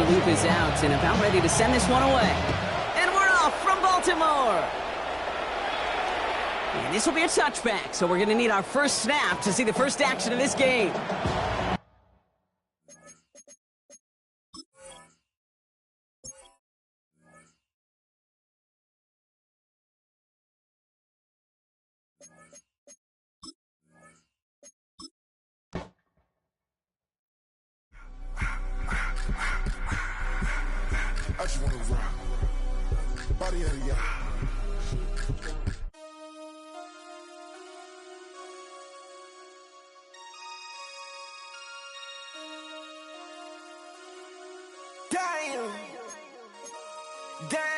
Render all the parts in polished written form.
loop is out and about ready to send this one away. And we're off from Baltimore. And this will be a touchback, so we're going to need our first snap to see the first action of this game. I just wanna rock. Body out of y'all. Damn.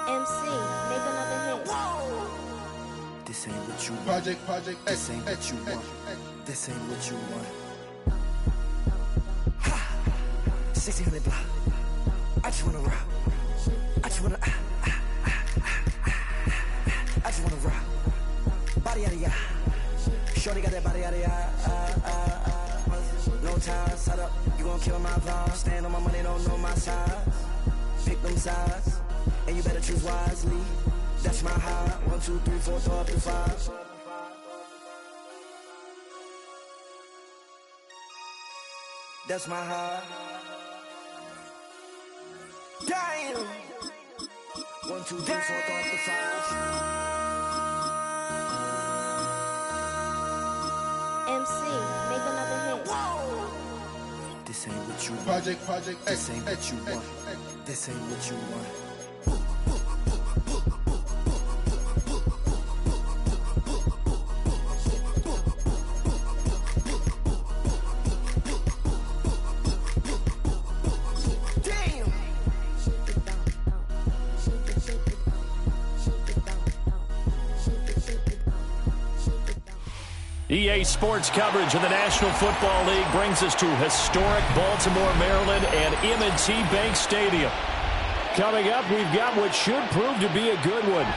MC, make another hit. This ain't what you want. Project This ain't what you want. This ain't what you want. Ha! 1600 block. I just wanna rock. I just wanna. I just wanna rock. Body out of ya. Shorty got that body out of ya. No ties, set up. You gon' kill my vibe. Stand on my money, don't know my size. Pick them sides, and you better choose wisely. That's my high. 1, 2, 3, 4, throw up to 5. That's my high. Damn. 1, 2, 3, 4, throw up to 5. MC, make another hit. This ain't what you want. Project This ain't what you want. This ain't what you want. EA Sports coverage of the National Football League brings us to historic Baltimore, Maryland, and M&T Bank Stadium. Coming up, we've got what should prove to be a good one,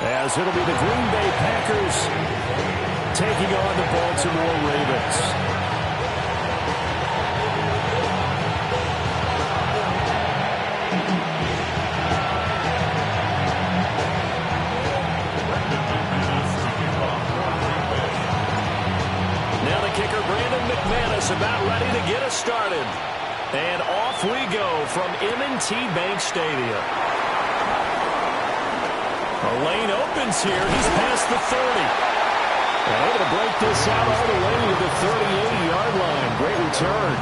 as it'll be the Green Bay Packers taking on the Baltimore Ravens. About ready to get us started. And off we go from M&T Bank Stadium. A lane opens here. He's past the 30. And able to break this out all the way to the 38-yard line. Great return.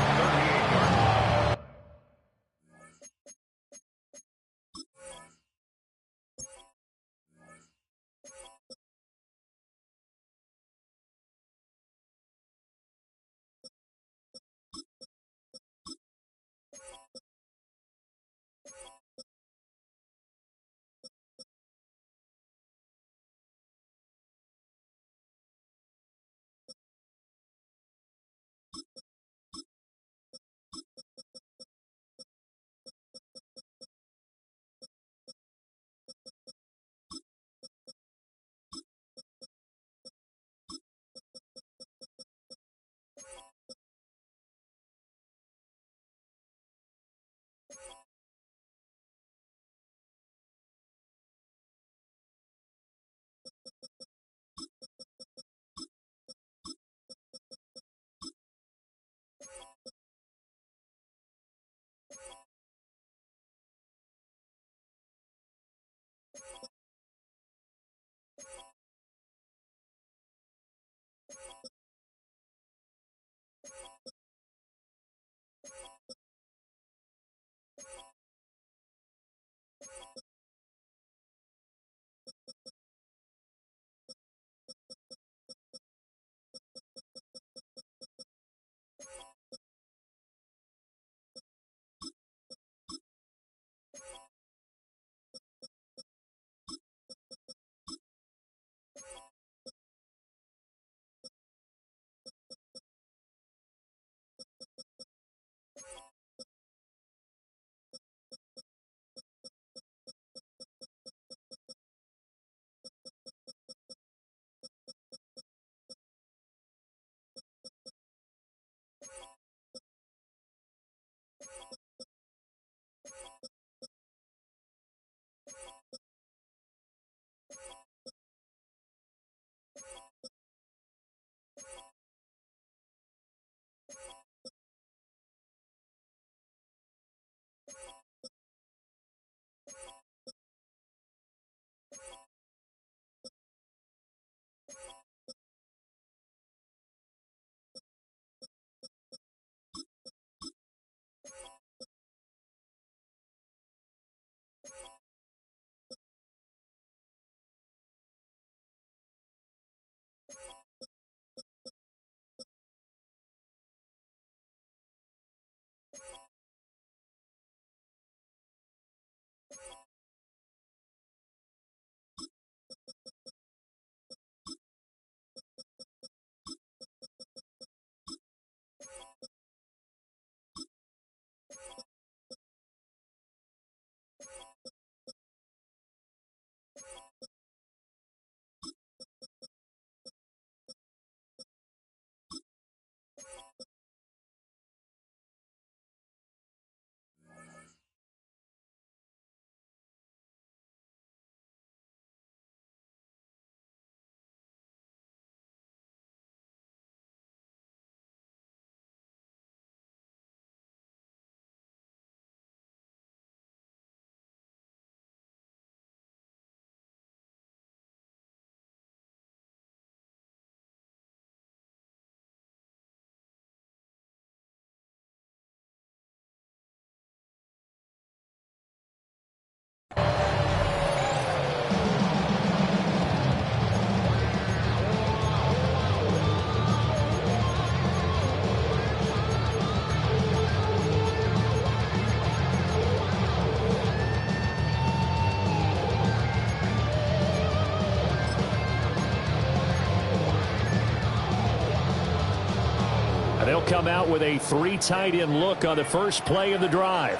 They'll come out with a 3 tight end look on the first play of the drive.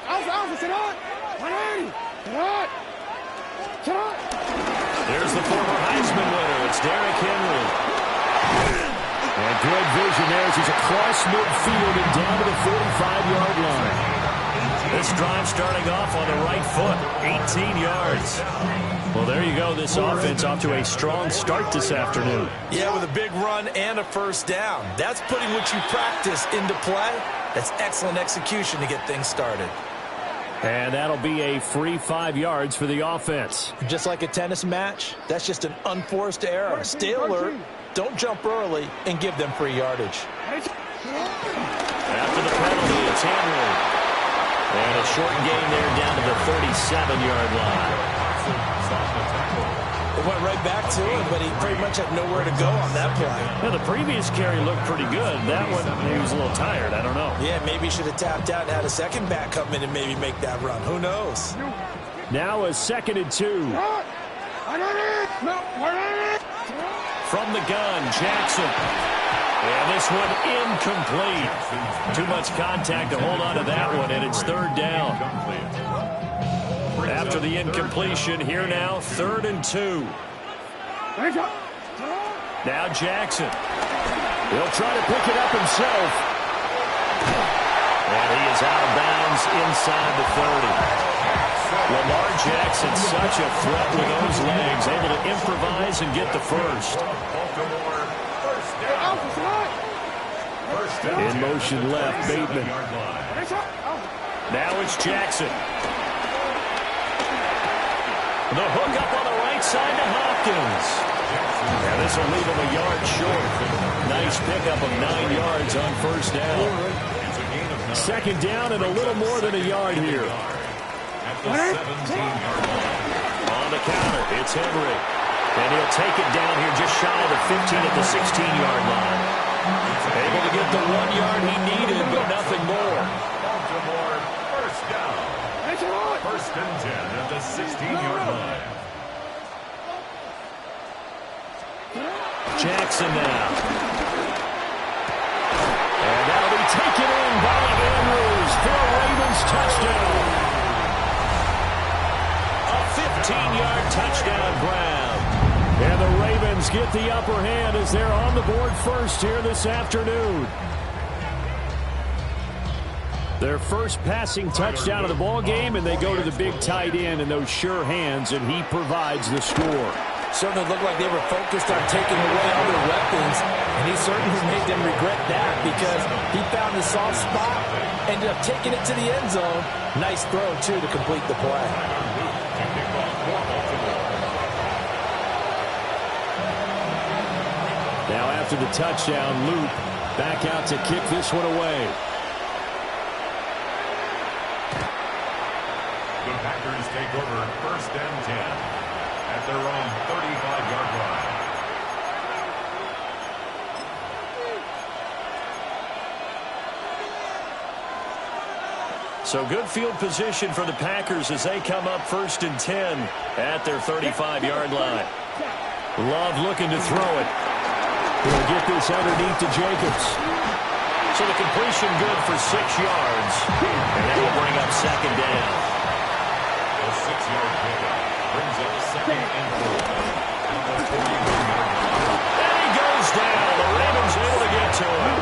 There's the former Heisman winner. It's Derrick Henry. And good vision there as he's across midfield and down to the 45-yard line. This drive starting off on the right foot, 18 yards. Well, there you go. This offense off to a strong start this afternoon. Yeah, with a big run and a first down. That's putting what you practice into play. That's excellent execution to get things started. And that'll be a free 5 yards for the offense. Just like a tennis match, that's just an unforced error. Stay alert, don't jump early, and give them free yardage. After the penalty, it's Henry. And a short gain there down to the 37-yard line. It went right back to him, but he pretty much had nowhere to go on that play. Yeah, the previous carry looked pretty good. That one, he was a little tired. I don't know. Yeah, maybe he should have tapped out and had a second back come in and maybe make that run. Who knows? Now a 2nd and 2. From the gun, Jackson. And this one incomplete. Too much contact to hold on to that one, and it's 3rd down. After the incompletion, here now, 3rd and 2. Now Jackson. He'll try to pick it up himself. And he is out of bounds inside the 30. Lamar Jackson, such a threat with those legs, able to improvise and get the first. In motion left, Bateman. Now it's Jackson. The hook up on the right side to Hopkins. Now this will leave him a yard short. Nice pickup of 9 yards on first down. 2nd down and a little more than a yard here. On the counter, it's Henry. And he'll take it down here just shy of the 15 at the 16-yard line. Able to get the 1 yard he needed, but nothing more. Baltimore, first down. 1st and 10 at the 16-yard line. Jackson now. And that'll be taken in by Andrews for a Ravens touchdown. A 15-yard touchdown grab. And the Ravens get the upper hand as they're on the board first here this afternoon. Their first passing touchdown of the ball game, and they go to the big tight end in those sure hands, and he provides the score. Certainly looked like they were focused on taking away all their weapons, and he certainly made them regret that because he found the soft spot, ended up taking it to the end zone. Nice throw, too, to complete the play. Now after the touchdown, Luke back out to kick this one away. The Packers take over 1st and 10 at their own 35-yard line. So good field position for the Packers as they come up 1st and 10 at their 35-yard line. Love looking to throw it. He'll get this underneath to Jacobs. So the completion good for 6 yards. And that will bring up 2nd down. A 6-yard pickup brings up 2nd and 4. And he goes down. The Ravens able to get to him.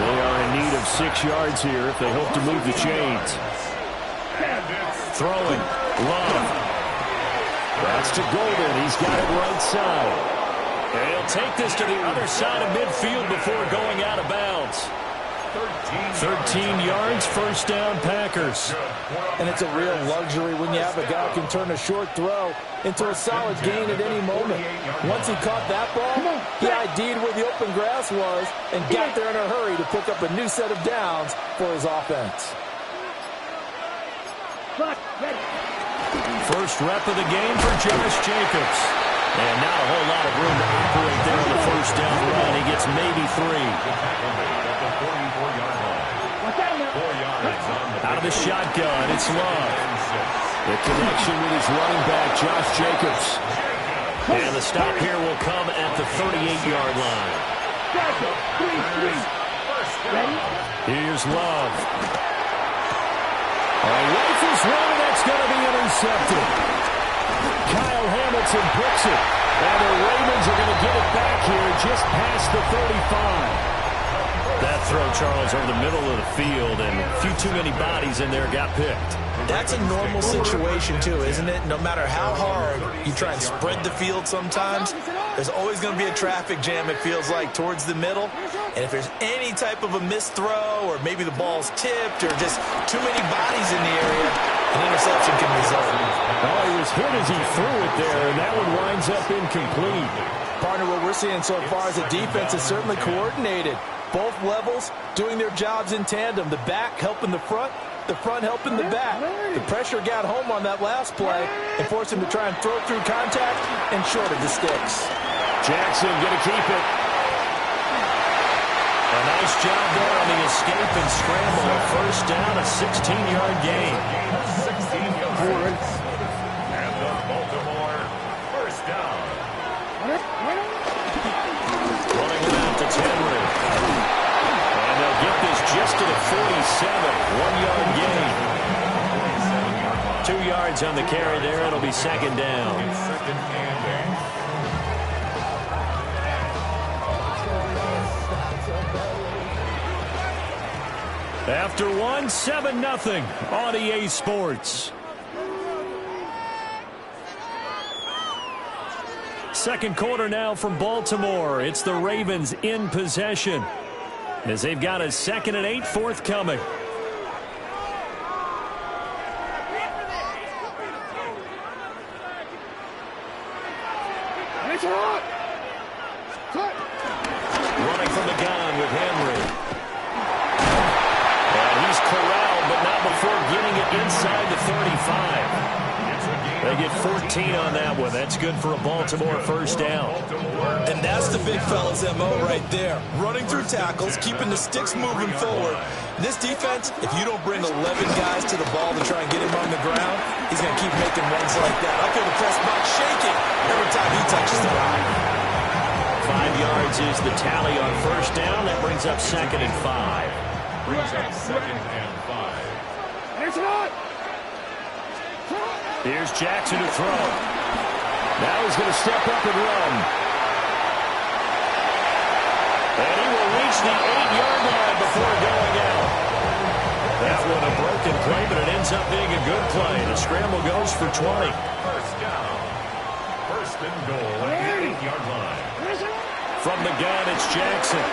They are in need of 6 yards here if they hope to move the chains. Throwing. Love. That's to Golden. He's got it right side. And he'll take this to the other side of midfield before going out of bounds. 13 yards, 1st down, Packers. And it's a real luxury when you have a guy who can turn a short throw into a solid gain at any moment. Once he caught that ball, he ID'd where the open grass was and got there in a hurry to pick up a new set of downs for his offense. First rep of the game for Josh Jacobs. And not a whole lot of room to operate there on the 1st down run. He gets maybe 3. Out of the shotgun, it's Love. The connection with his running back, Josh Jacobs. And the stop here will come at the 38-yard line. Here's Love. Rifles one, and that's going to be intercepted. Kyle Hamilton picks it. And the Ravens are going to get it back here just past the 35. That throw, Charles, over the middle of the field, and a few too many bodies in there got picked. That's a normal situation, too, isn't it? No matter how hard you try and spread the field sometimes, there's always going to be a traffic jam, it feels like, towards the middle. And if there's any type of a missed throw, or maybe the ball's tipped, or just too many bodies in the area, an interception can result. Oh, he was hit as he threw it there, and that one winds up incomplete. Partner, what we're seeing so far is the defense is certainly coordinated. Both levels doing their jobs in tandem. The back helping the front helping the back. The pressure got home on that last play and forced him to try and throw through contact and short of the sticks. Jackson going to keep it. A nice job there on the escape and scramble. A first down, a 16-yard gain. 16 yards. And the Baltimore first down. Running it out to Tenry. And they'll get this just to the 47. 1-yard gain. 2 yards on the carry there. It'll be second down. Second and 8. After one, 7-0 on EA Sports. Second quarter now from Baltimore. It's the Ravens in possession as they've got a 2nd and 8 forthcoming. Running from the gun with Henry. And he's corralled, but not before getting it inside the 35. They get 14 on that one. That's good for a Baltimore first down. And that's the big fella's MO right there. Running through tackles, keeping the sticks moving forward. This defense, if you don't bring 11 guys to the ball to try and get him on the ground, he's going to keep making runs like that. I feel the press box shaking every time he touches the rock. 5 yards is the tally on first down. That brings up 2nd and 5. Brings up 2nd and 5. Here's Jackson to throw. Now he's going to step up and run. And he will reach the 8-yard line before going out. That one a broken play, but it ends up being a good play. The scramble goes for 20. First down. First and goal at the 8-yard line. From the gun, it's Jackson.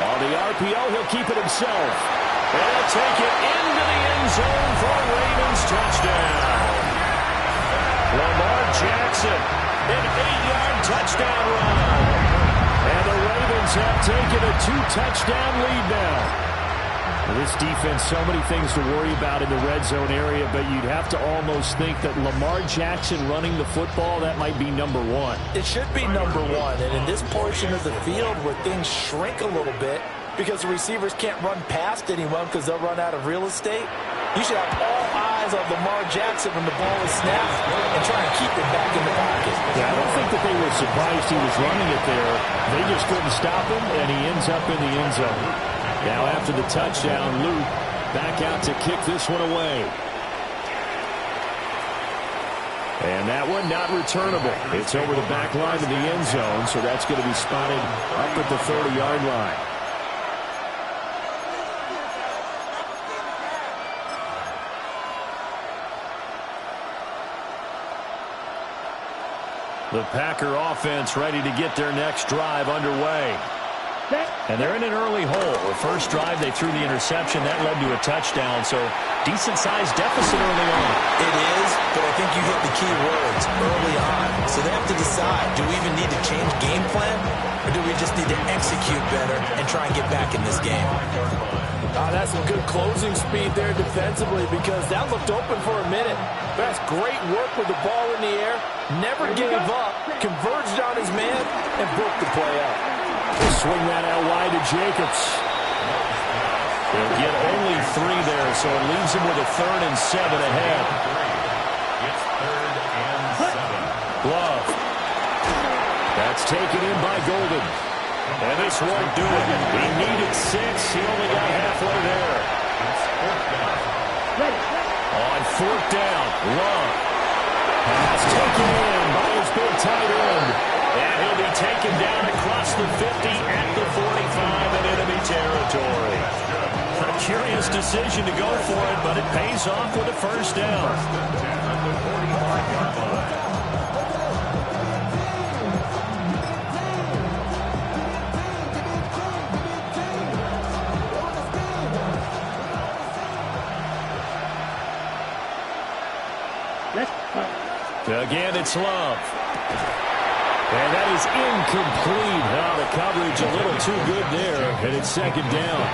On the RPO, he'll keep it himself. And he'll take it into the end zone for a Ravens touchdown. Lamar Jackson, an 8-yard touchdown run. And the Ravens have taken a 2-touchdown lead now. This defense, so many things to worry about in the red zone area, but you'd have to almost think that Lamar Jackson running the football, that might be number one. It should be number one, and in this portion of the field where things shrink a little bit because the receivers can't run past anyone because they'll run out of real estate, you should have all eyes on Lamar Jackson when the ball is snapped and try and keep it back in the pocket. Yeah, I don't think that they were surprised he was running it there. They just couldn't stop him, and he ends up in the end zone. Now after the touchdown, Luke back out to kick this one away. And that one not returnable. It's over the back line of the end zone, so that's going to be spotted up at the 30-yard line. The Packer offense ready to get their next drive underway. And they're in an early hole. The first drive, they threw the interception. That led to a touchdown, so decent-sized deficit early on. It is, but I think you hit the key words, early on. So they have to decide, do we even need to change game plan, or do we just need to execute better and try and get back in this game? That's some good closing speed there defensively because that looked open for a minute. That's great work with the ball in the air. Never gave up, converged on his man, and broke the play up. They'll swing that out wide to Jacobs. They'll get only 3 there, so it leaves him with a 3rd and 7 ahead. It's 3rd and 7. Love. That's taken in by Golden. And this won't do it. He needed 6. He only got halfway there. On 4th down, Love. Pass taken in by his big tight end. And he'll be taken down across the 50 at the 45 in enemy territory. A curious decision to go for it, but it pays off with a first down. Again, it's Love. And that is incomplete. Now the coverage a little too good there, and it's 2nd down.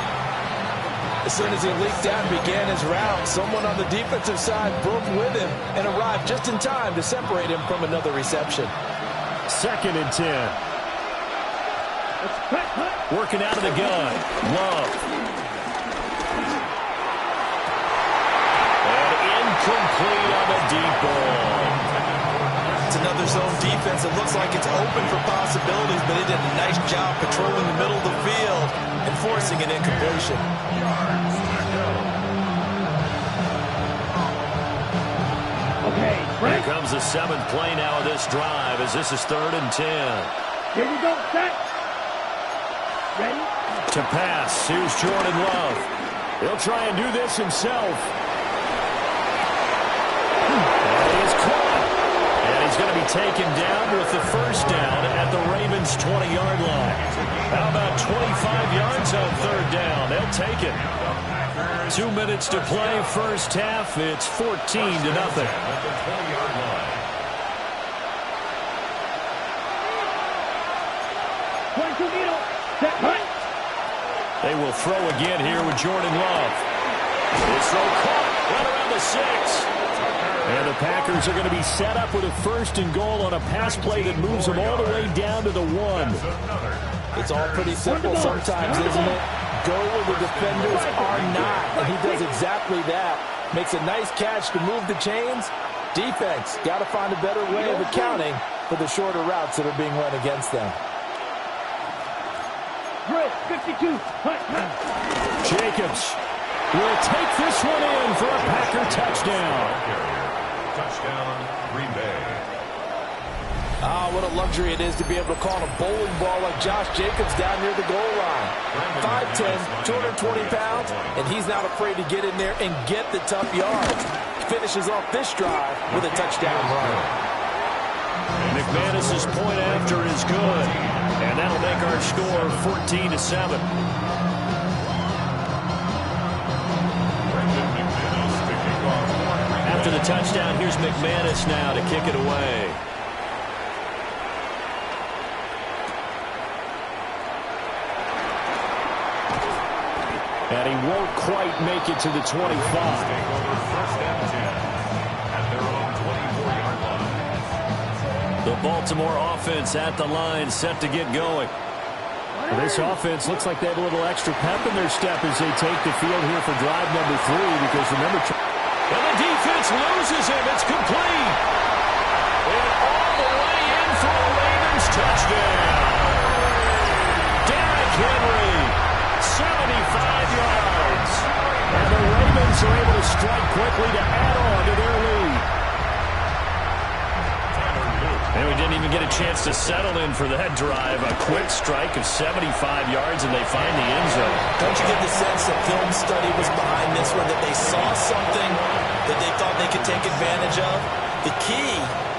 As soon as he leaked out and began his route, someone on the defensive side broke with him and arrived just in time to separate him from another reception. 2nd and 10. Working out of the gun. Love. And incomplete on the deep ball. It's another zone defense. It looks like it's open for possibilities, but he did a nice job patrolling the middle of the field and forcing an incompletion. Here comes the 7th play now of this drive as this is 3rd and 10. Here we go, set. Ready? To pass, here's Jordan Love. He'll try and do this himself. And he is caught. And he's going to be taken down with the first down at the Ravens' 20-yard line. How about 25 yards on 3rd down? They'll take it. 2 minutes to play, first half. It's 14-0. They will throw again here with Jordan Love. His throw caught right around the 6. And the Packers are going to be set up with a 1st and goal on a pass play that moves them all the way down to the 1. It's all pretty simple sometimes, isn't it? Go where the defenders are not, and he does exactly that. Makes a nice catch to move the chains. Defense got to find a better way of accounting for the shorter routes that are being run against them. 52. Jacobs will take this one in for a Packer touchdown. Touchdown, Green Bay. Ah, what a luxury it is to be able to call a bowling ball like Josh Jacobs down near the goal line. 5'10", 220 pounds, and he's not afraid to get in there and get the tough yards. Finishes off this drive with a touchdown run. McManus's point after is good, and that'll make our score 14-7. After the touchdown, here's McManus now to kick it away. And he won't quite make it to the 25. The Baltimore offense at the line, set to get going. Well, this offense looks like they have a little extra pep in their step as they take the field here for drive number 3. Because remember, and the defense loses him. It's complete. And all the way in for a Ravens touchdown. Derrick Henry, 75 yards. And the Ravens are able to strike quickly to add on to their lead. And we didn't even get a chance to settle in for that drive. A quick strike of 75 yards, and they find the end zone. Don't you get the sense that film study was behind this one, that they saw something that they thought they could take advantage of? The key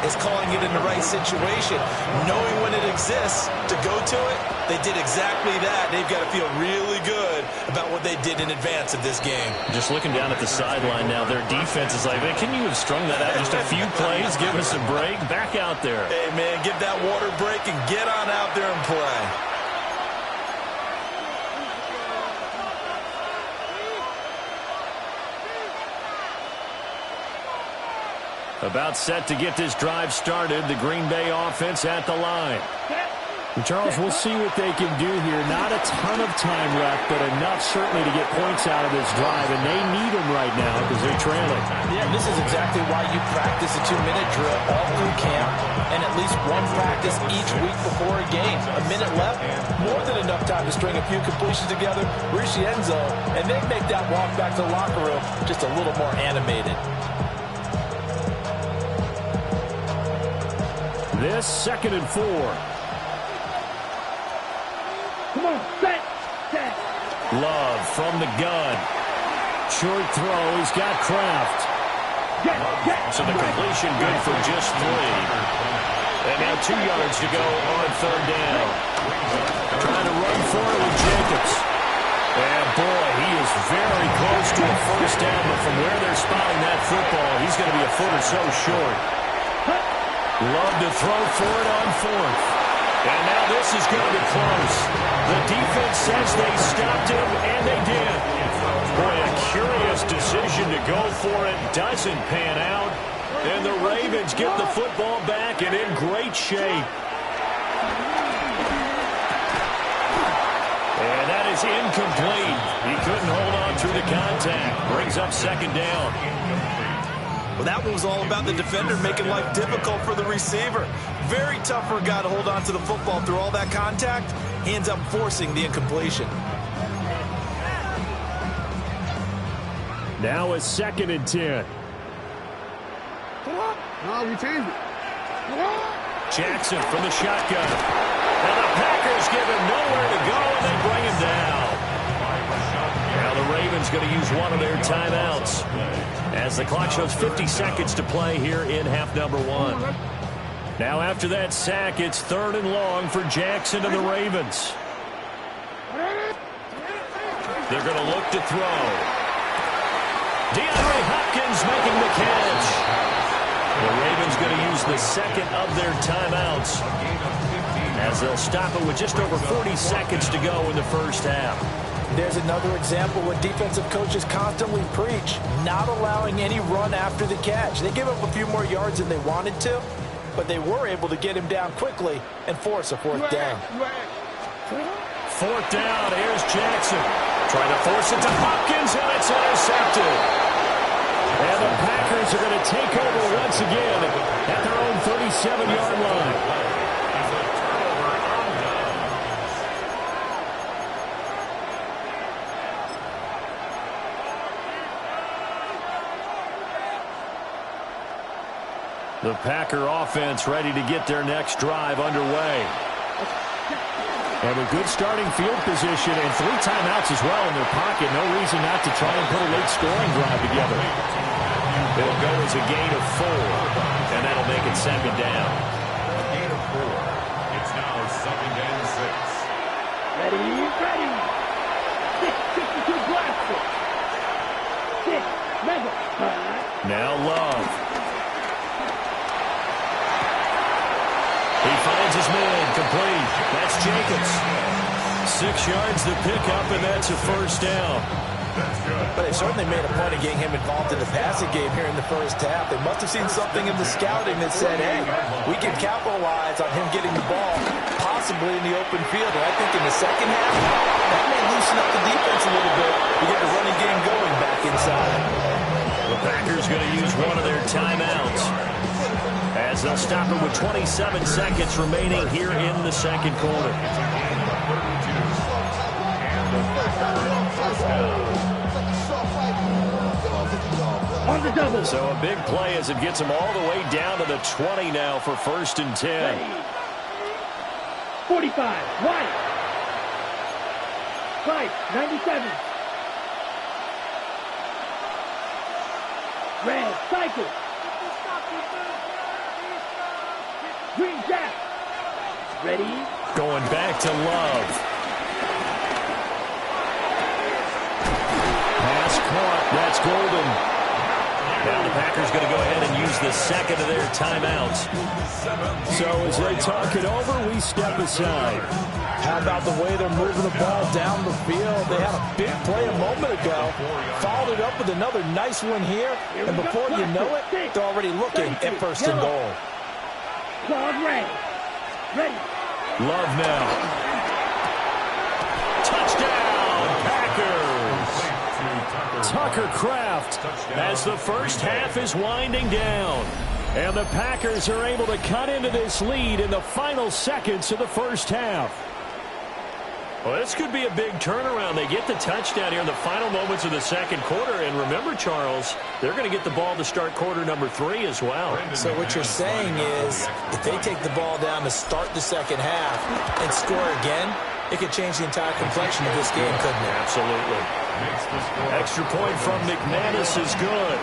is calling it in the right situation. Knowing when it exists to go to it, they did exactly that. They've got to feel really good about what they did in advance of this game. Just looking down at the sideline now, their defense is like, man, can you have strung that out just a few plays? Give us a break. Back out there. Hey, man, give that water break and get on out there and play. About set to get this drive started. The Green Bay offense at the line. And Charles, we'll see what they can do here. Not a ton of time left, but enough certainly to get points out of this drive, and they need them right now because they're trailing. Yeah, this is exactly why you practice a 2-minute drill all through camp and at least one practice each week before a game. A minute left, more than enough time to string a few completions together, reach the end zone, and then make that walk back to the locker room just a little more animated. This 2nd and 4. Come on, set. Love from the gun. Short throw. He's got Kraft. So the completion good for just 3. And now 2 yards to go on 3rd down. Trying to run for it with Jacobs. And boy, he is very close to a first down, but from where they're spotting that football, he's going to be a foot or so short. Love to throw for it on 4th. And now this is going to be close. The defense says they stopped him, and they did. Boy, a curious decision to go for it. Doesn't pan out. And the Ravens get the football back and in great shape. And that is incomplete. He couldn't hold on through the contact. Brings up 2nd down. Well, that one was all about the defender making life difficult for the receiver. Very tough for a guy to hold on to the football through all that contact. He ends up forcing the incompletion. Now a 2nd and 10. No, we changed it. Jackson from the shotgun. And the Packers give him nowhere to go, and they bring him down. Now the Ravens going to use one of their timeouts as the clock shows 50 seconds to play here in half number 1. Now after that sack, it's 3rd and long for Jackson and the Ravens. They're going to look to throw. DeAndre Hopkins making the catch. The Ravens going to use the 2nd of their timeouts as they'll stop it with just over 40 seconds to go in the first half. There's another example what defensive coaches constantly preach, not allowing any run after the catch. They give up a few more yards than they wanted to, but they were able to get him down quickly and force a 4th down. 4th down, here's Jackson. Trying to force it to Hopkins, and it's intercepted. And the Packers are going to take over once again at their own 37-yard line. The Packer offense ready to get their next drive underway. And a good starting field position and 3 timeouts as well in their pocket. No reason not to try and put a late scoring drive together. It'll go as a gain of 4, and that'll make it 2nd down. A gain of 4. It's now 2nd and 6. Ready. 6:52 blaster. 6, mega. Now Love. He finds his man, complete. That's Jacobs. 6 yards to pick up, and that's a first down. But they certainly made a point of getting him involved in the passing game here in the first half. They must have seen something in the scouting that said, hey, we can capitalize on him getting the ball, possibly in the open field. And I think in the second half, that may loosen up the defense a little bit to get the running game going back inside. The Packers going to use one of their timeouts as they'll stop it with 27 seconds remaining here in the 2nd quarter. On the double. So a big play as it gets them all the way down to the 20 now for 1st and 10. 45, White. White, 97. Red, cycle. Green Jack. Ready. Going back to Love. Pass caught. That's Golden. Now the Packers going to go ahead and use the 2nd of their timeouts. So as they talk it over, we step aside. How about the way they're moving the ball down the field? They had a big play a moment ago, followed it up with another nice one here, and before you know it, they're already looking at 1st and goal. Claude Ray. Ready. Love now. Touchdown, Packers. Tucker Kraft as the first half is winding down. And the Packers are able to cut into this lead in the final seconds of the first half. Well, this could be a big turnaround. They get the touchdown here in the final moments of the second quarter. And remember, Charles, they're going to get the ball to start quarter number 3 as well. So what you're saying is if they take the ball down to start the second half and score again, it could change the entire complexion of this game, couldn't it? Absolutely. Extra point from McManus is good.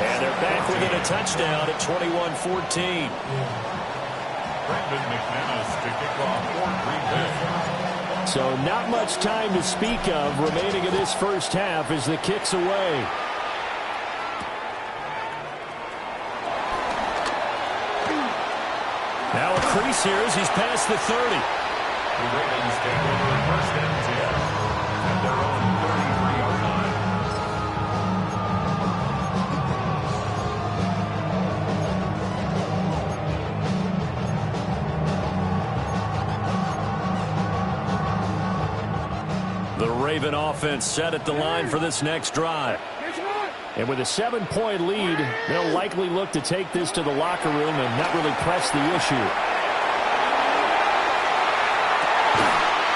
And they're back within a touchdown at 21-14. Brandon McManus to kick off for Green Bay. So not much time to speak of remaining in this first half as the kick's away. Now a crease here as he's past the 30. The Ravens take over first and 10 at their own 33-yard line. The Raven offense set at the line for this next drive. And with a 7-point lead, they'll likely look to take this to the locker room and not really press the issue.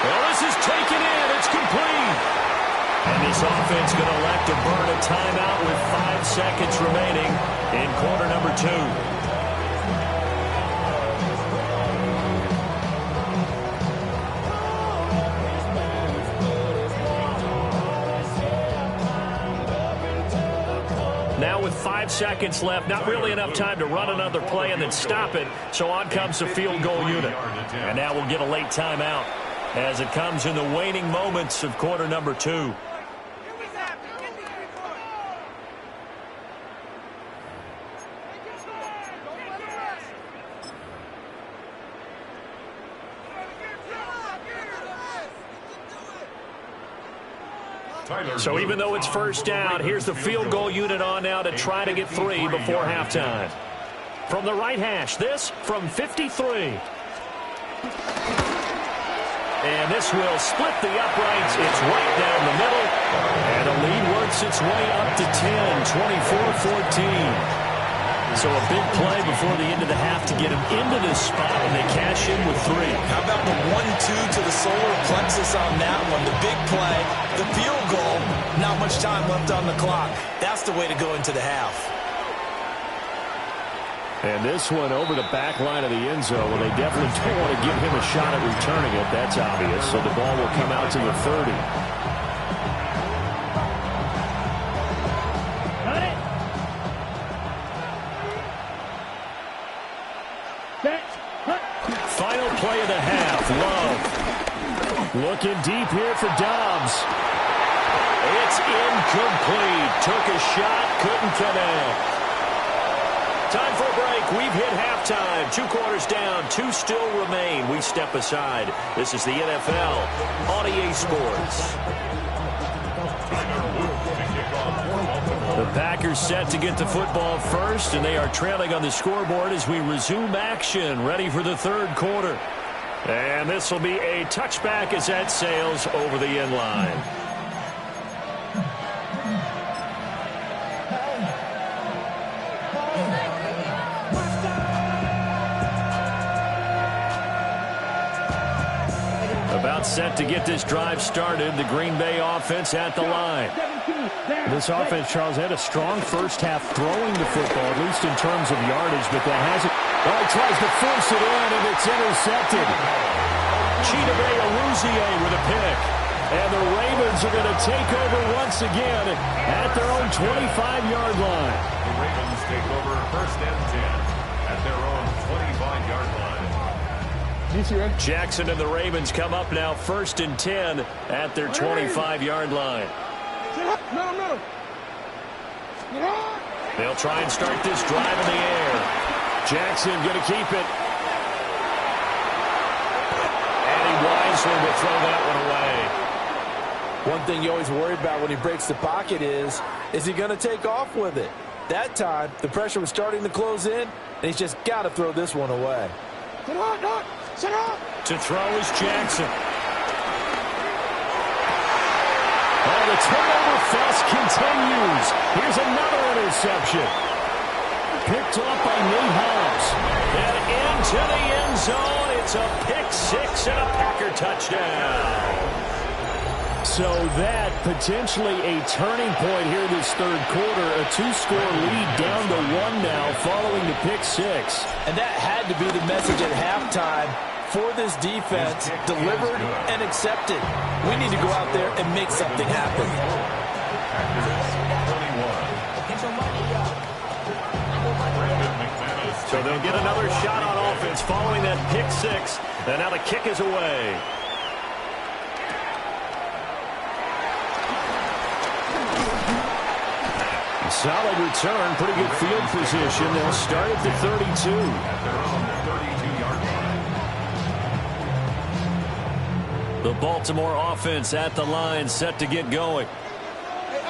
Well, this is taken in. It's complete. And this offense going to elect to burn a timeout with 5 seconds remaining in quarter number 2. Now with 5 seconds left, not really enough time to run another play and then stop it. So on comes the field goal unit. And now we'll get a late timeout as it comes in the waning moments of quarter number 2. So even though it's first down, here's the field goal unit on now to try to get 3 before halftime. From the right hash, this from 53. And this will split the uprights. It's right down the middle. And the lead works its way up to 10, 24-14. So a big play before the end of the half to get him into this spot, and they cash in with 3. How about the 1-2 to the solar plexus on that one? The big play, the field goal, not much time left on the clock. That's the way to go into the half. And this one over the back line of the end zone. Well, they definitely don't want to give him a shot at returning it. That's obvious. So the ball will come out to the 30. Got it. Set. Cut. Final play of the half. Love. Looking deep here for Dobbs. It's incomplete. Took a shot. Couldn't connect. Time for a break. We've hit halftime. 2 quarters down. 2 still remain. We step aside. This is the NFL on EA Sports. The Packers set to get the football first, and they are trailing on the scoreboard as we resume action, ready for the third quarter. And this will be a touchback as that sails over the end line. About set to get this drive started. The Green Bay offense at the line. This offense, Charles, had a strong first half throwing the football, at least in terms of yardage, but that hasn't. Oh, he tries to force it in, and it's intercepted. Chidobe Awuzie with a pick. And the Ravens are going to take over once again at their own 25-yard line. The Ravens take over first and 10 at their own 25-yard line. Jackson and the Ravens come up now first and 10 at their 25-yard line. They'll try and start this drive in the air. Jackson going to keep it. And he wisely will throw that one away. One thing you always worry about when he breaks the pocket is he going to take off with it? That time, the pressure was starting to close in, and he's just got to throw this one away. To throw is Jackson. Oh, the turnover fest continues. Here's another interception. Picked off by Nate Hobbs. And into the end zone. It's a pick six and a Packer touchdown. So that potentially a turning point here this third quarter. A two-score lead down to one now following the pick six. And that had to be the message at halftime for this defense. Delivered and accepted. We need to go out there and make something happen. So they'll get another shot on offense following that pick six. And now the kick is away. Solid return, pretty good field position. They'll start at the 32. At their own 32-yard line. The Baltimore offense at the line, set to get going.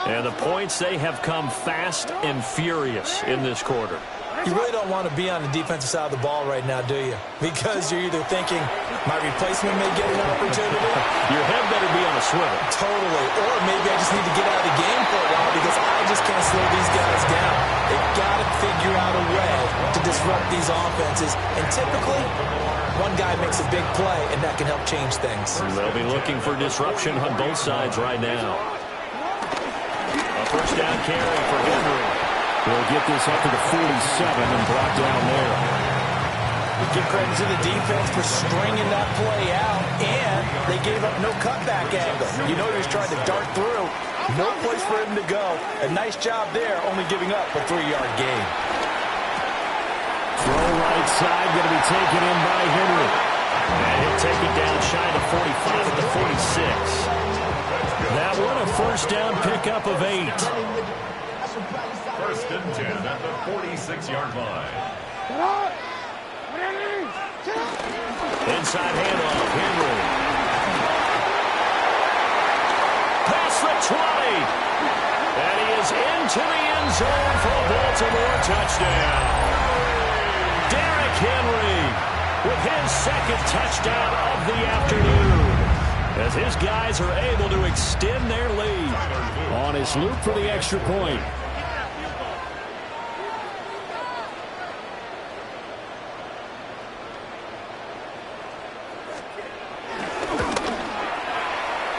And the points, they have come fast and furious in this quarter. You really don't want to be on the defensive side of the ball right now, do you? Because you're either thinking, my replacement may get an opportunity. Your head better be on a swivel. Totally. Or maybe I just need to get out of the game for a while because I just can't slow these guys down. They've got to figure out a way to disrupt these offenses. And typically, one guy makes a big play, and that can help change things. They'll be looking for disruption on both sides right now. A first down carry for Henry. We'll get this up to the 47 and brought down there. Give credit to the defense for stringing that play out, and they gave up no cutback angle. You know he was trying to dart through. No place for him to go. A nice job there, only giving up a 3-yard gain. Throw right side, going to be taken in by Henry. And he'll take it down shy of 45 at the 46. That one a first down pickup of 8. First and 10 at the 46-yard line. Inside handoff, Henry. Past the 20. And he is into the end zone for a Baltimore touchdown. Derrick Henry with his second touchdown of the afternoon, as his guys are able to extend their lead on his loop for the extra point.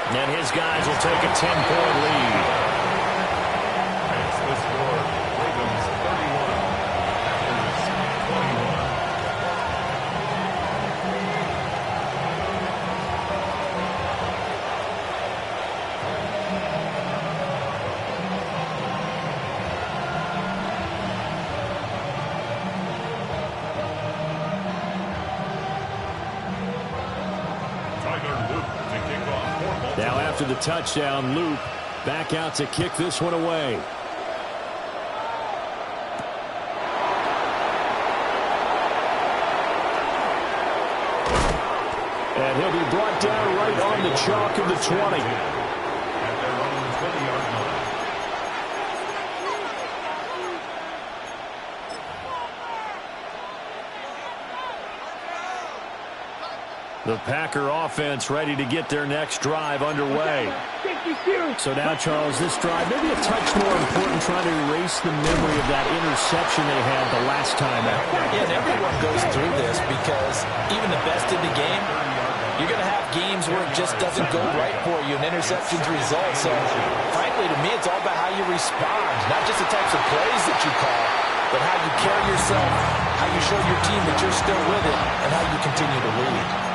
And his guys will take a 10-point lead. It's the score. Ravens 31. Packers 21. Now after the touchdown, Loop back out to kick this one away. And he'll be brought down right on the chalk of the 20. At their own 20-yard line. The Packer offense ready to get their next drive underway. So now, Charles, this drive maybe a touch more important, trying to erase the memory of that interception they had the last time out. Yeah, and everyone goes through this because even the best in the game, you're going to have games where it just doesn't go right for you, and interceptions result. So, frankly, to me, it's all about how you respond, not just the types of plays that you call, but how you carry yourself, how you show your team that you're still with it, and how you continue to lead.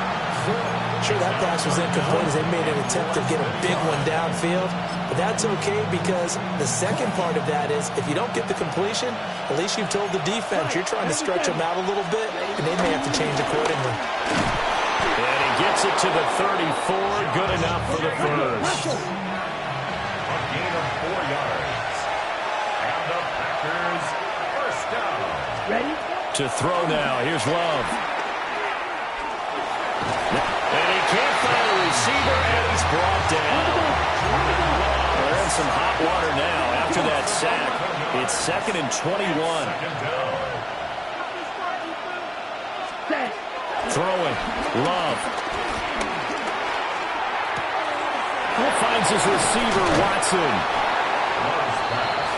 Sure, that pass was incomplete as they made an attempt to get a big one downfield. But that's okay because the second part of that is if you don't get the completion, at least you've told the defense you're trying to stretch them out a little bit, and they may have to change accordingly. And he gets it to the 34. Good enough for the first. A gain of 4 yards. And the Packers first down. Ready? To throw now. Here's Love. And he can't find a receiver, and he's brought down. They're in some hot water now after that sack. It's 2nd and 21. Throwing. Love. Finds his receiver, Watson.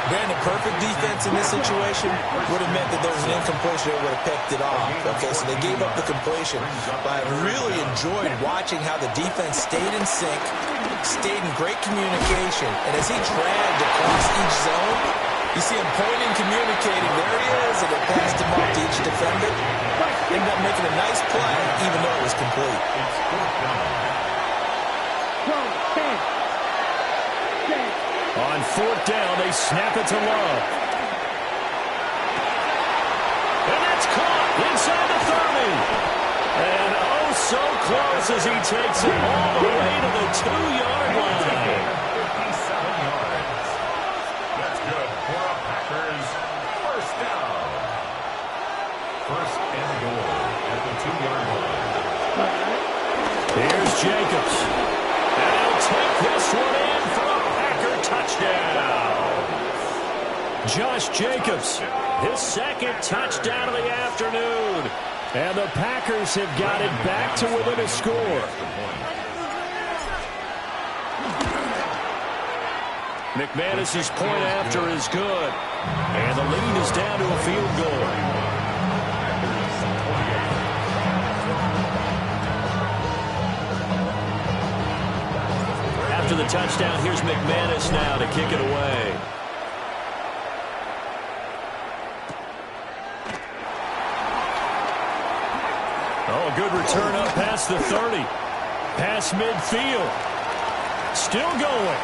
Brandon, perfect defense in this situation would have meant that there was an incompletion that would have picked it off. Okay, so they gave up the completion. But I really enjoyed watching how the defense stayed in sync, stayed in great communication. And as he dragged across each zone, you see him pointing, communicating. There he is, and it passed him off to each defender. Ended up making a nice play, even though it was complete. On 4th down, they snap it to Love. And that's caught inside the 30. And oh, so close as he takes it all the way to the 2-yard line. 57 yards. That's good for a Packers first down. First and goal at the 2-yard line. Here's Jacobs. And he'll take this one in for a Packer touchdown. Josh Jacobs, his second touchdown of the afternoon. And the Packers have got it back to within a score. McManus's point after is good. And the lead is down to a field goal. After the touchdown, here's McManus now to kick it away. Oh, a good return up past the 30. Past midfield. Still going.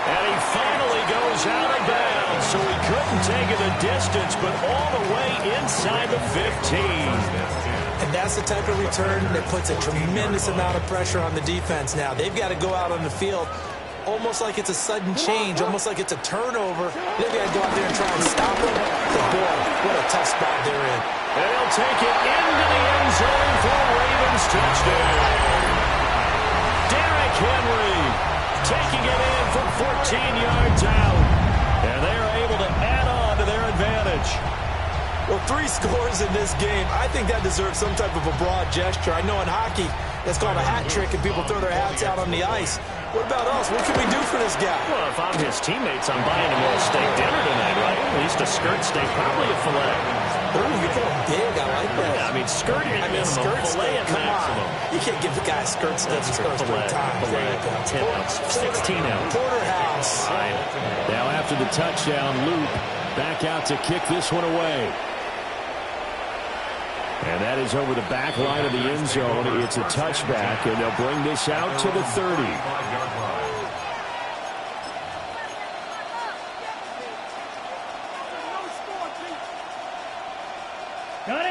And he finally goes out of bounds, so he couldn't take it the distance, but all the way inside the 15. And that's the type of return that puts a tremendous amount of pressure on the defense now. They've got to go out on the field almost like it's a sudden change, almost like it's a turnover. They've got to go out there and try and stop it. But boy, what a tough spot they're in. And he'll take it into the end zone for a Ravens touchdown. Derrick Henry taking it in from 14 yards out. And they're able to add on to their advantage. Well, 3 scores in this game. I think that deserves some type of a broad gesture. I know in hockey, that's called a hat trick, and people throw their hats out on the ice. What about us? What can we do for this guy? Well, if I'm his teammates, I'm buying him a little steak dinner tonight, right? At least a skirt steak, probably a filet. Oh, you're going big. I like that. Yeah, I mean, skirt at minimum, skirt filet steak. at Come maximum. on. You can't give the guy a skirt steak. That's true. Filet, 10 ounce, 16 ounce. Porterhouse. Fine. Now after the touchdown, Loop back out to kick this one away. And that is over the back line of the end zone. It's a touchback, and they'll bring this out to the 30.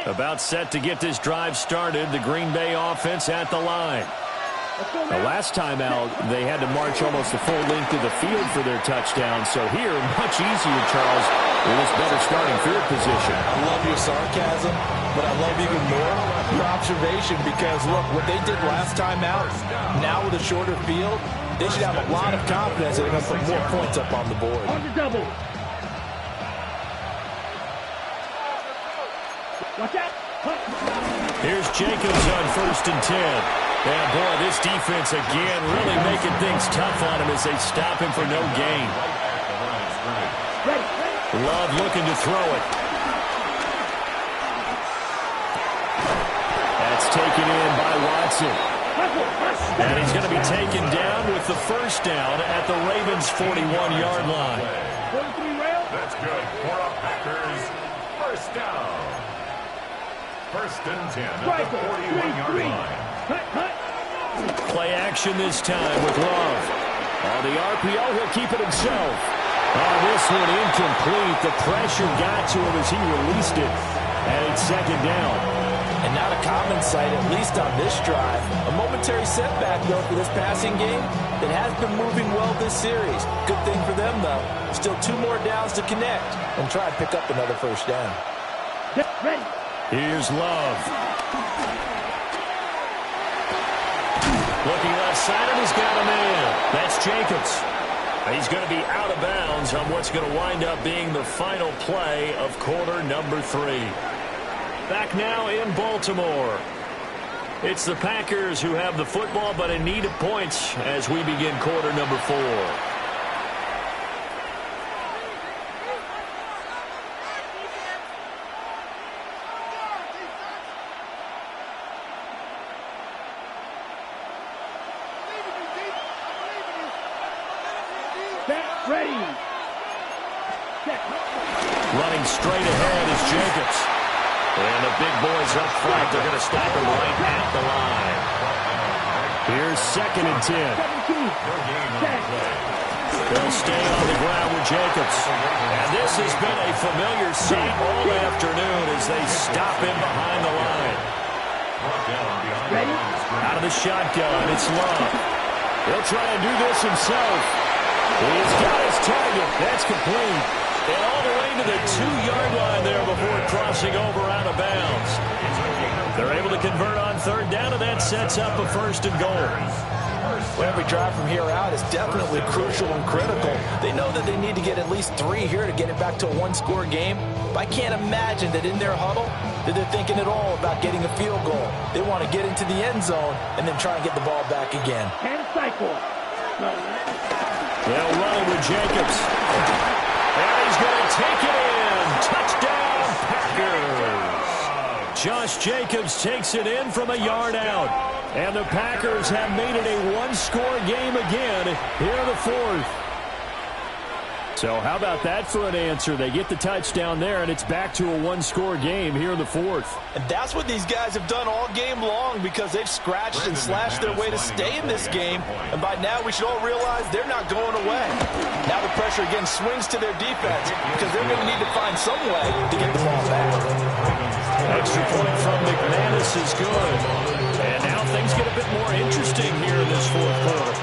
About set to get this drive started. The Green Bay offense at the line. The last time out, they had to march almost the full length of the field for their touchdown. So here, much easier, Charles, with this better starting field position. I love your sarcasm, but I love even more your observation because, look, what they did last time out, now with a shorter field, they should have a lot of confidence that they're going to put more points up on the board. On the double. Watch out. Here's Jacobs on 1st and 10. And, boy, this defense again really making things tough on him as they stop him for no gain. Love looking to throw it. That's taken in by Watson. And he's going to be taken down with the first down at the Ravens' 41-yard line. That's good for a Packers first down. 1st and 10 at the 41-yard line. Play action this time with Love. On the RPO, he'll keep it himself. Oh, this one incomplete. The pressure got to him as he released it. And it's 2nd down. And not a common sight, at least on this drive. A momentary setback, though, for this passing game that has been moving well this series. Good thing for them, though. Still 2 more downs to connect and try and pick up another first down. Ready. Here's Love. Looking left side, and he's got him in. That's Jacobs. He's going to be out of bounds on what's going to wind up being the final play of quarter number 3. Back now in Baltimore. It's the Packers who have the football, but in need of points as we begin quarter number 4. Ready. Set. Running straight ahead is Jacobs. And the big boys up front, they're going to stop him right at the line. Here's 2nd and 10. They'll stay on the ground with Jacobs. And this has been a familiar sight all afternoon as they stop him behind the line. Out of the shotgun, it's Love. He'll try and do this himself. He's got his target. That's complete. And all the way to the 2-yard line there before crossing over out of bounds. They're able to convert on 3rd down, and that sets up a 1st and goal. Well, every drive from here out is definitely crucial and critical. They know that they need to get at least 3 here to get it back to a 1-score game. But I can't imagine that in their huddle that they're thinking at all about getting a field goal. They want to get into the end zone and then try and get the ball back again. And cycle. They'll run it with Jacobs. And he's going to take it in. Touchdown, Packers. Josh Jacobs takes it in from a yard out. And the Packers have made it a 1-score game again here in the 4th. So how about that for an answer? They get the touchdown there, and it's back to a 1-score game here in the 4th. And that's what these guys have done all game long because they've scratched and slashed their way to stay in this game. And by now we should all realize they're not going away. Now the pressure again swings to their defense because they're going to need to find some way to get the ball back. Extra point from McManus is good. And now things get a bit more interesting here in this 4th quarter.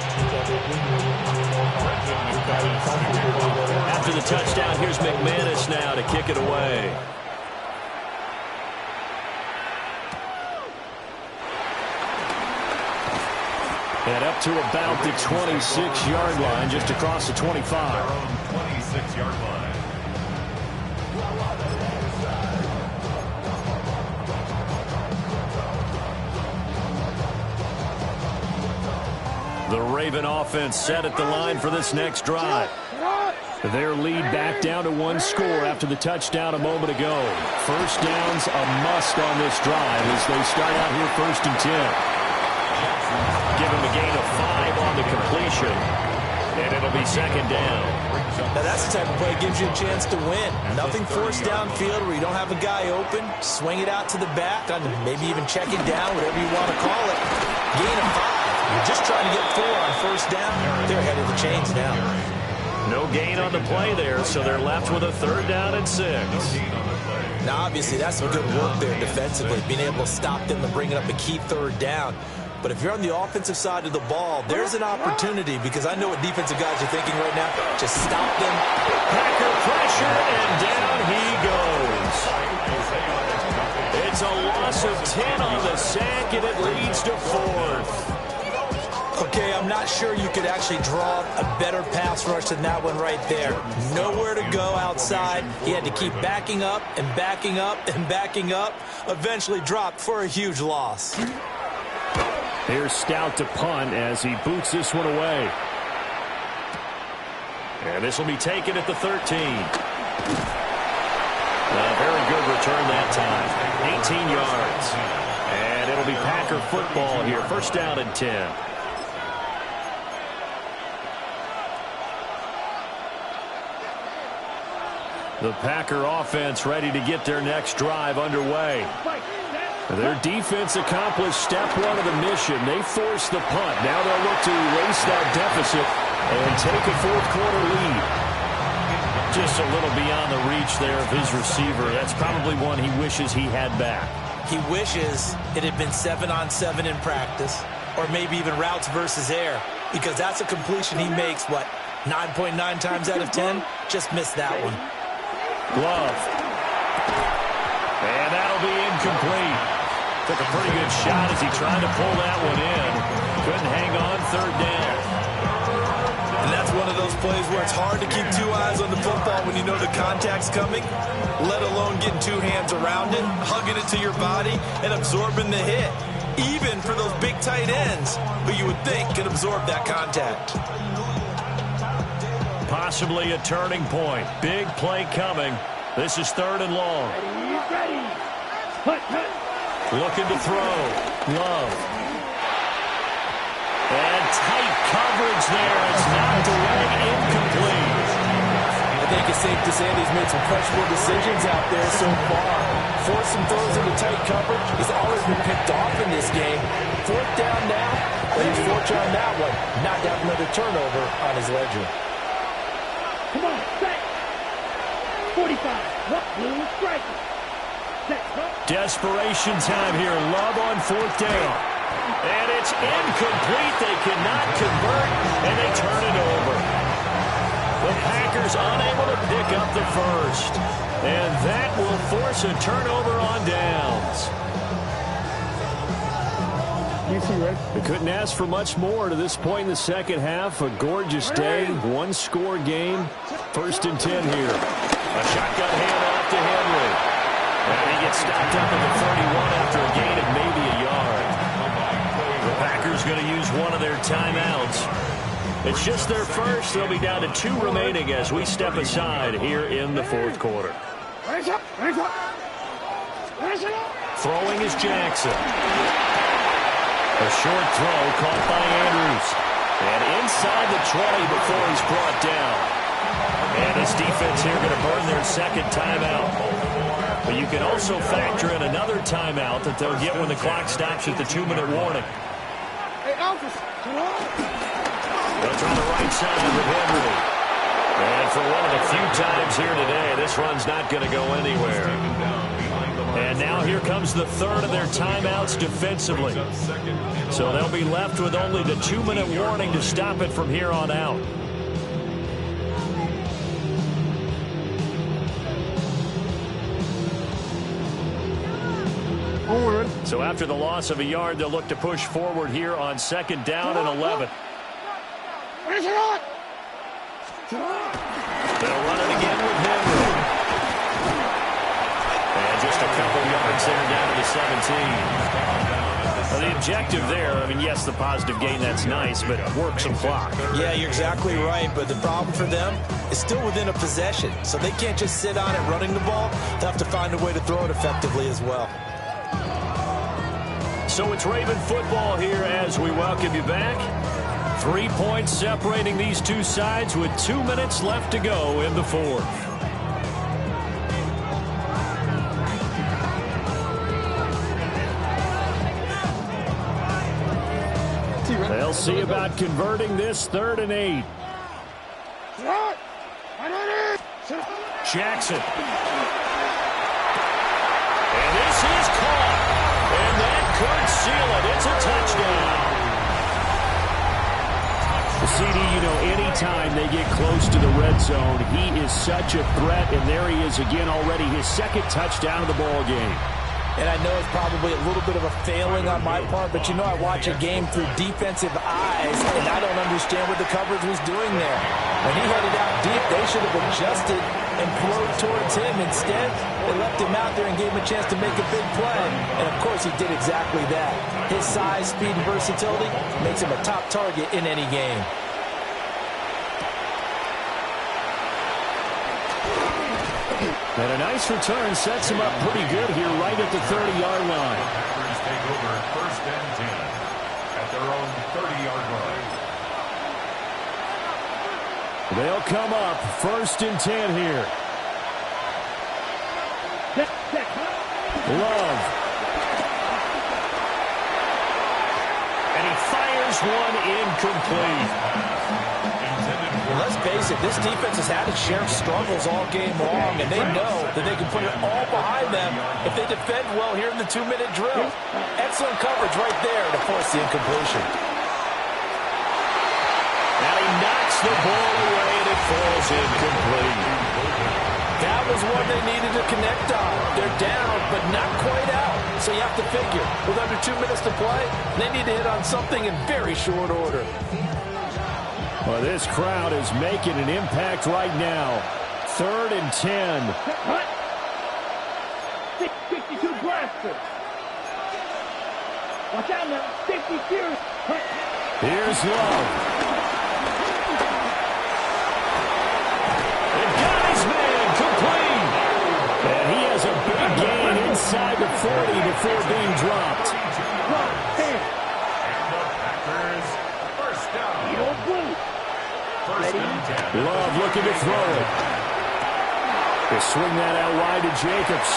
After the touchdown, here's McManus now to kick it away. And up to about the 26-yard line, just across the 25. 26-yard line. The Raven offense set at the line for this next drive. Their lead back down to 1 score after the touchdown a moment ago. 1st down's a must on this drive as they start out here 1st and 10. Give him a gain of 5 on the completion, and it'll be 2nd down. Now that's the type of play that gives you a chance to win. Nothing forced downfield where you don't have a guy open. Swing it out to the back, and maybe even check it down, whatever you want to call it. Gain of 5. You're just trying to get 4 on 1st down. They're ahead of the chains now. No gain on the play there, so they're left with a 3rd down and 6. Now, obviously, that's some good work there defensively, being able to stop them and bring up a key 3rd down. But if you're on the offensive side of the ball, there's an opportunity because I know what defensive guys are thinking right now. Just stop them. Packer pressure, and down he goes. It's a loss of 10 on the sack, and it leads to 4th. Okay, I'm not sure you could actually draw a better pass rush than that one right there. Nowhere to go outside. He had to keep backing up and backing up and backing up. Eventually dropped for a huge loss. Here's Stout to punt as he boots this one away. And this will be taken at the 13. A very good return that time. 18 yards. And it'll be Packer football here. 1st down and 10. The Packer offense ready to get their next drive underway. Their defense accomplished step 1 of the mission. They forced the punt. Now they'll look to erase that deficit and take a 4th quarter lead. Just a little beyond the reach there of his receiver. That's probably one he wishes he had back. He wishes it had been 7-on-7 in practice, or maybe even routes versus air, because that's a completion he makes, what, 9.9 times out of 10? Just missed that one. Glove. And that'll be incomplete. Took a pretty good shot as he tried to pull that one in. Couldn't hang on 3rd down. And that's one of those plays where it's hard to keep 2 eyes on the football when you know the contact's coming, let alone getting 2 hands around it, hugging it to your body, and absorbing the hit. even for those big tight ends, who you would think could absorb that contact. Possibly a turning point. Big play coming. This is 3rd and long. Ready. Hut. Looking to throw. Love. And tight coverage there. It's knocked away, incomplete. I think it's safe to say that he's made some questionable decisions out there so far. Forced some throws into tight coverage. He's always been picked off in this game. 4th down now, but he's fortunate on that one. Not to have another turnover on his ledger. Come on, set. 45. What? Blue striker. Set. Desperation time here. Love on 4th down. And it's incomplete. They cannot convert, and they turn it over. The Packers unable to pick up the first. And that will force a turnover on downs. They couldn't ask for much more to this point in the second half. A gorgeous day, one-score game. 1st and 10 here. A shotgun handoff to Henry. And he gets stopped up at the 31 after a gain of maybe a yard. The Packers going to use one of their timeouts. It's just their first. They'll be down to 2 remaining as we step aside here in the 4th quarter. Throwing is Jackson. A short throw caught by Andrews. And inside the 20 before he's brought down. And this defense here going to burn their 2nd timeout. But you can also factor in another timeout that they'll get when the clock stops at the 2-minute warning. They'll turn the right side with Henry. And for one of the few times here today, this run's not going to go anywhere. And now here comes the 3rd of their timeouts defensively. So they'll be left with only the 2-minute warning to stop it from here on out. So after the loss of a yard, they'll look to push forward here on 2nd down and 11. They'll run it again with Henry. And just a couple yards there down to the 17. Well, the objective there, I mean, yes, the positive gain, that's nice, but work some clock. Yeah, you're exactly right, but the problem for them is still within a possession. So they can't just sit on it running the ball. They'll have to find a way to throw it effectively as well. So it's Raven football here as we welcome you back. 3 points separating these two sides with 2 minutes left to go in the 4th. They'll see about converting this 3rd and 8. Jackson. And this is caught. And that could seal it. It's a touchdown. CD, you know, anytime they get close to the red zone, he is such a threat. And there he is again already, his 2nd touchdown of the ball game. And I know it's probably a little bit of a failing on my part, but you know I watch a game through defensive eyes, and I don't understand what the coverage was doing there. When he headed out deep, they should have adjusted and flowed towards him. Instead, they left him out there and gave him a chance to make a big play. And, of course, he did exactly that. His size, speed, and versatility makes him a top target in any game. And a nice return sets him up pretty good here right at the 30-yard line. Packers take over 1st and 10 at their own 30-yard line. They'll come up 1st and 10 here. Love. And he fires one incomplete. Well, let's face it, this defense has had its share of struggles all game long, and they know that they can put it all behind them if they defend well here in the 2-minute drill. Excellent coverage right there to force the incompletion. And he knocks the ball away, and it falls incomplete. That was one they needed to connect on. They're down, but not quite out. So you have to figure, with under 2 minutes to play, they need to hit on something in very short order. Well, this crowd is making an impact right now. 3rd and 10. 62 Bradford. Watch out now. Safety serious. Here's Love. And got his man complete. And he has a big gain inside the 40 before being dropped. And the Packers first down. First and 10. Love looking to throw it. They swing that out wide to Jacobs.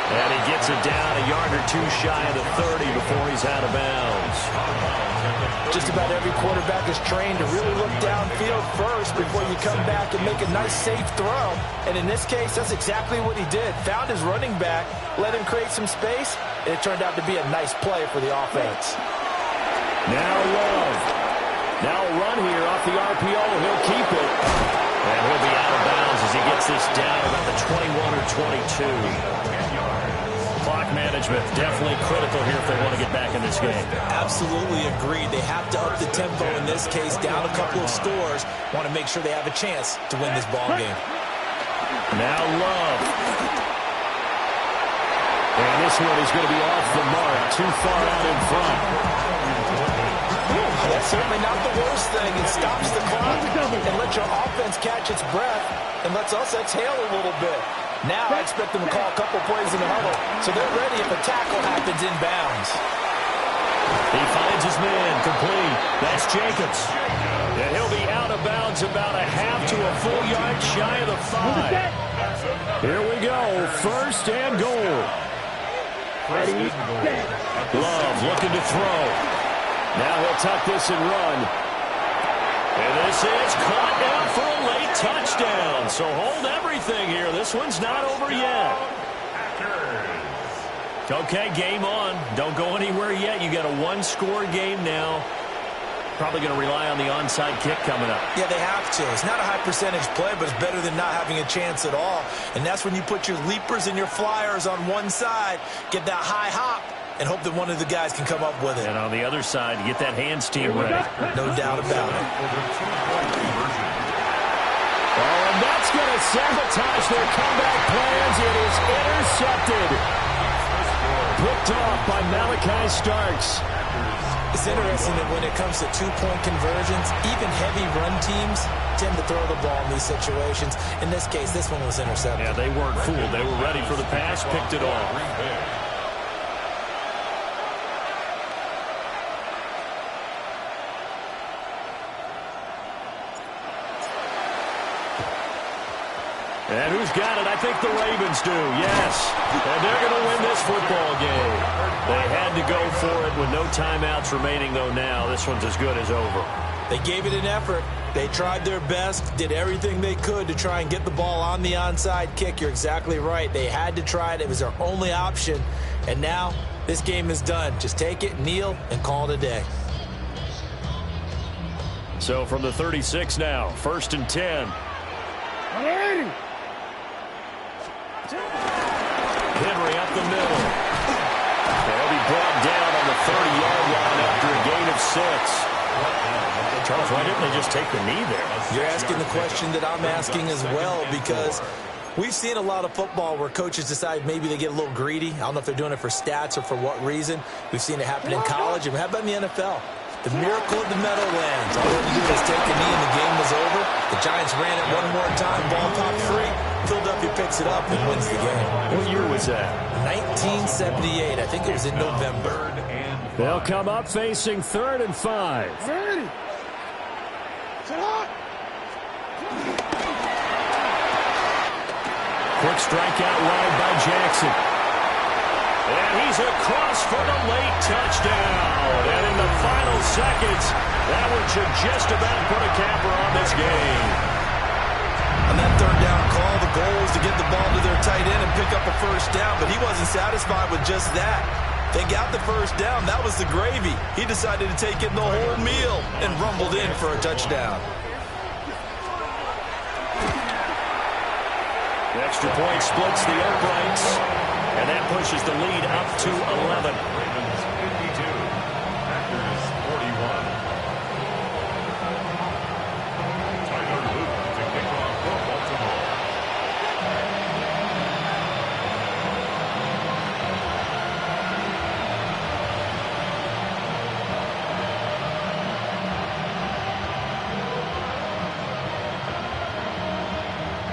And he gets it down a yard or two shy of the 30 before he's out of bounds. Just about every quarterback is trained to really look downfield first before you come back and make a nice, safe throw. And in this case, that's exactly what he did. Found his running back, let him create some space, and it turned out to be a nice play for the offense. Now Love. Now a run here off the RPO. He'll keep it. And he'll be out of bounds as he gets this down about the 21 or 22. Clock management definitely critical here if they want to get back in this game. Absolutely agreed. They have to up the tempo in this case, down a couple of scores. Want to make sure they have a chance to win this ball game. Now Love. And this one is going to be off the mark, too far out in front. That's certainly not the worst thing. It stops the clock and lets your offense catch its breath and lets us exhale a little bit. Now I expect them to call a couple plays in the huddle, so they're ready if a tackle happens in bounds. He finds his man complete. That's Jacobs. And he'll be out of bounds about a half to a full yard shy of the 5. Here we go, first and goal. Love looking to throw. Now he'll tuck this and run. And this is caught down for a late touchdown. So hold everything here. This one's not over yet. Okay, game on. Don't go anywhere yet. You got a one-score game now. Probably going to rely on the onside kick coming up. Yeah, they have to. It's not a high percentage play, but it's better than not having a chance at all. And that's when you put your leapers and your flyers on one side, get that high hop, and hope that one of the guys can come up with it. And on the other side, get that hands team ready. No doubt about it. Oh, and that's going to sabotage their comeback plans. It is intercepted. Picked off by Malachi Starks. It's interesting that when it comes to two-point conversions, even heavy run teams tend to throw the ball in these situations. In this case, this one was intercepted. Yeah, they weren't fooled. They were ready for the pass, picked it off. And who's got it? I think the Ravens do, yes. And they're going to win this football game. They had to go for it with no timeouts remaining, though now. This one's as good as over. They gave it an effort. They tried their best, did everything they could to try and get the ball on the onside kick. You're exactly right. They had to try it. It was their only option. And now this game is done. Just take it, kneel, and call it a day. So from the 36 now, first and 10. Henry up the middle. They'll be brought down on the 30-yard line after a gain of 6. Charles, why didn't they just take the knee there? You're asking the question that I'm asking as well, because we've seen a lot of football where coaches decide maybe they get a little greedy. I don't know if they're doing it for stats or for what reason. We've seen it happen in college, and how about in the NFL? The miracle of the Meadowlands. All they had to do was take a knee and the game was over. The Giants ran it one more time, ball popped free. Philadelphia picks it up and wins the game. What year was that? 1978. I think it was in November. They'll come up facing 3rd and 5. Quick strikeout wide by Jackson. And he's across for the late touchdown. And in the final seconds, that one should just about put a capper on this game. On that third down call, the goal was to get the ball to their tight end and pick up a first down, but he wasn't satisfied with just that. They got the first down. That was the gravy. He decided to take it in the whole meal and rumbled in for a touchdown. The extra point splits the uprights, and that pushes the lead up to 11. Ravens 52, Packers 41. Tyler Luke to kick off for Baltimore.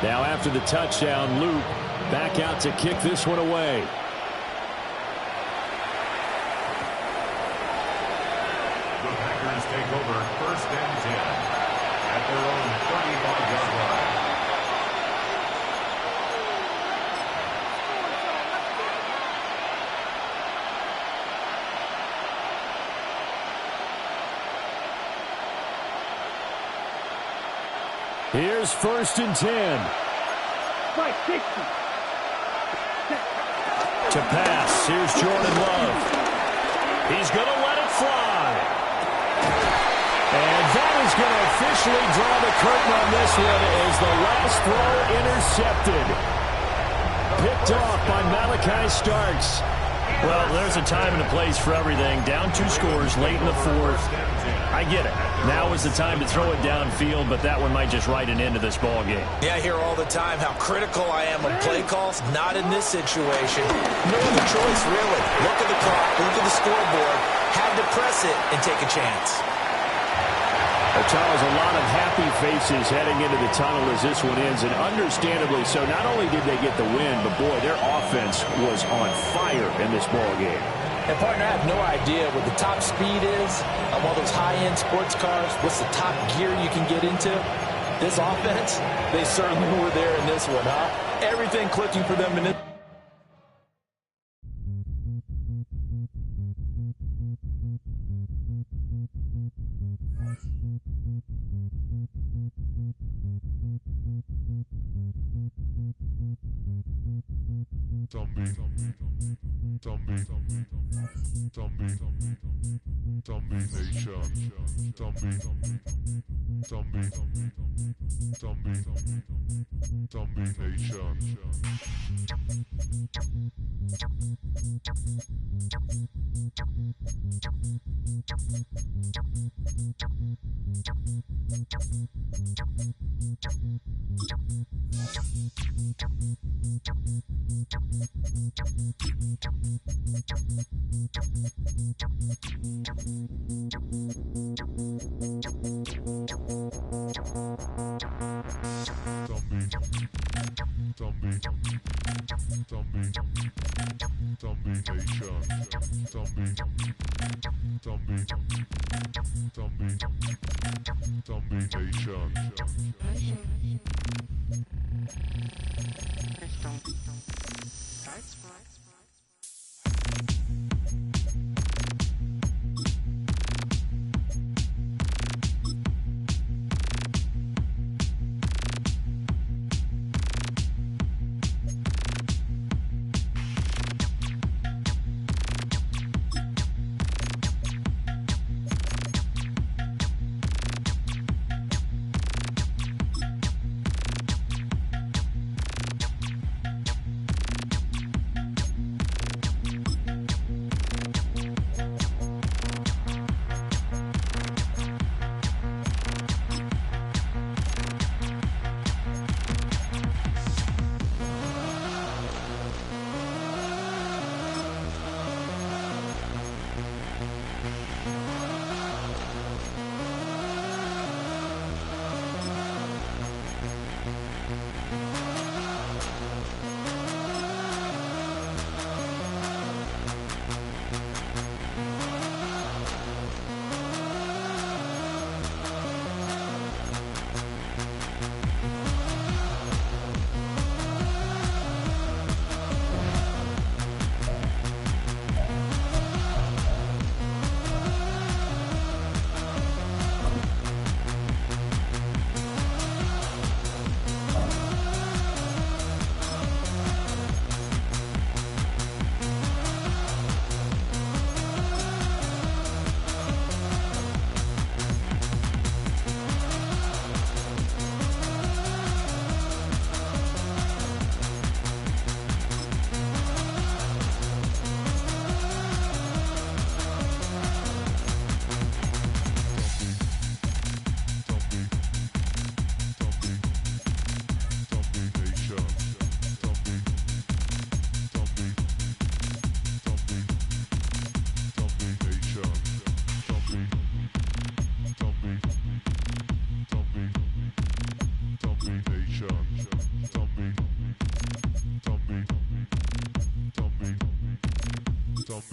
Now after the touchdown, Luke back out to kick this one away. The Packers take over 1st and 10 at their own 35-yard line. Here's 1st and 10. Right, 60. To pass, here's Jordan Love. He's going to let it fly. And that is going to officially draw the curtain on this one as the last throw intercepted. Picked off by Malachi Starks. Well, there's a time and a place for everything. Down 2 scores late in the 4th. I get it. Now is the time to throw it downfield, but that one might just write an end to this ball game. Yeah, I hear all the time how critical I am of play calls. Not in this situation. No other choice, really. Look at the clock. Look at the scoreboard. Had to press it and take a chance. Charles, a lot of happy faces heading into the tunnel as this one ends, and understandably so. Not only did they get the win, but boy, their offense was on fire in this ball game. And partner, I have no idea what the top speed is of all those high-end sports cars. What's the top gear you can get into? This offense, they certainly were there in this one, huh? Everything clicking for them in this.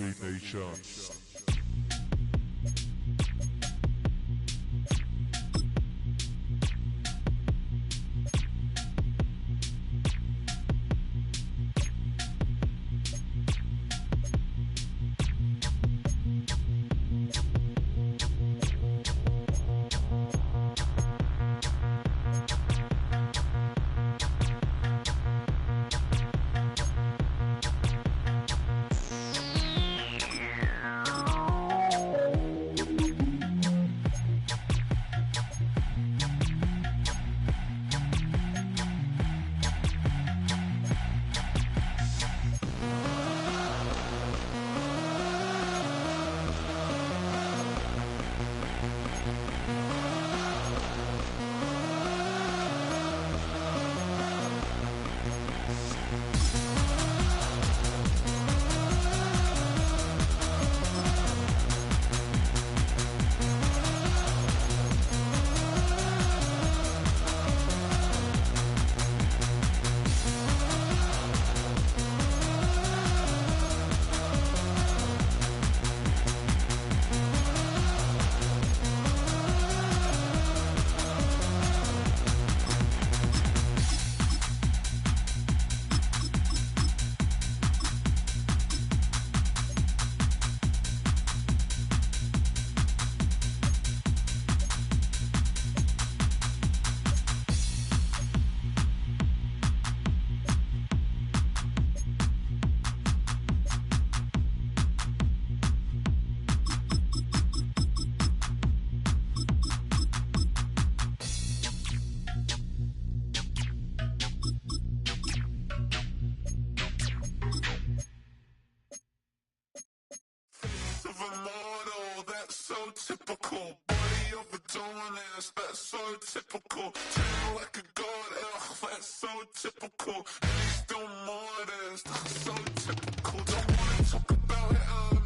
SB Nation. Typical, body overdoing this, that's so typical. Treat like a god, that's so typical. And he's still modest, that's so typical. Don't wanna talk about it,